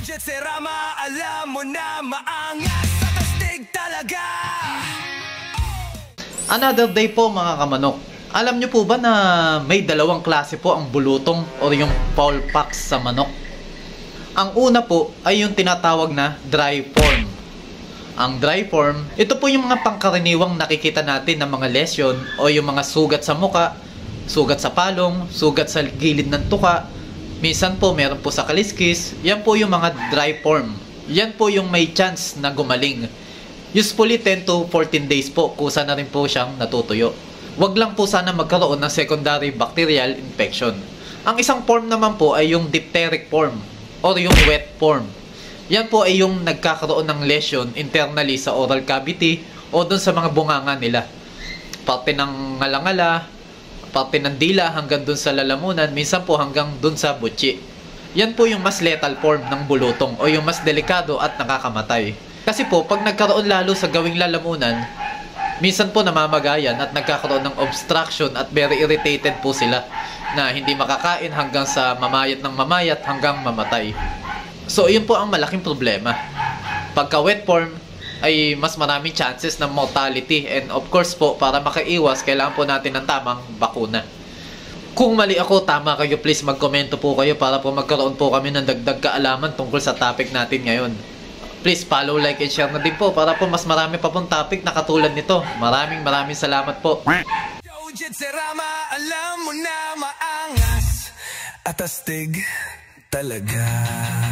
Serama, alam mo na maangas at astig talaga. Another day po mga kamanok. Alam nyo po ba na may dalawang klase po ang bulutong o yung fowl pox sa manok? Ang una po ay yung tinatawag na dry form. Ang dry form, ito po yung mga pangkaraniwang nakikita natin ng mga lesion o yung mga sugat sa muka, sugat sa palong, sugat sa gilid ng tuka. Minsan po meron po sa kaliskis. Yan po yung mga dry form. Yan po yung may chance na gumaling. Usually 10 to 14 days po kusa na rin po siyang natutuyo. Wag lang po sana magkaroon ng secondary bacterial infection. Ang isang form naman po ay yung diphtheric form or yung wet form. Yan po ay yung nagkakaroon ng lesion internally sa oral cavity o dun sa mga bunganga nila. Parte ng ngalangala, parte ng dila hanggang dun sa lalamunan, minsan po hanggang dun sa butchi. Yan po yung mas lethal form ng bulutong o yung mas delikado at nakakamatay. Kasi po, pag nagkaroon lalo sa gawing lalamunan, minsan po namamagayan at nagkakaroon ng obstruction at very irritated po sila na hindi makakain hanggang sa mamayat ng mamayat hanggang mamatay. So, yun po ang malaking problema. Pagka wet form, ay mas maraming chances ng mortality, and of course po, para makaiwas, kailangan po natin ng tamang bakuna. Kung mali ako, tama kayo, please magkomento po kayo para po magkaroon po kami ng dagdag kaalaman tungkol sa topic natin ngayon. Please follow, like, and share na din po para po mas marami pa pong topic na katulad nito. Maraming salamat po. Serama, alam mo na maangas at astig talaga.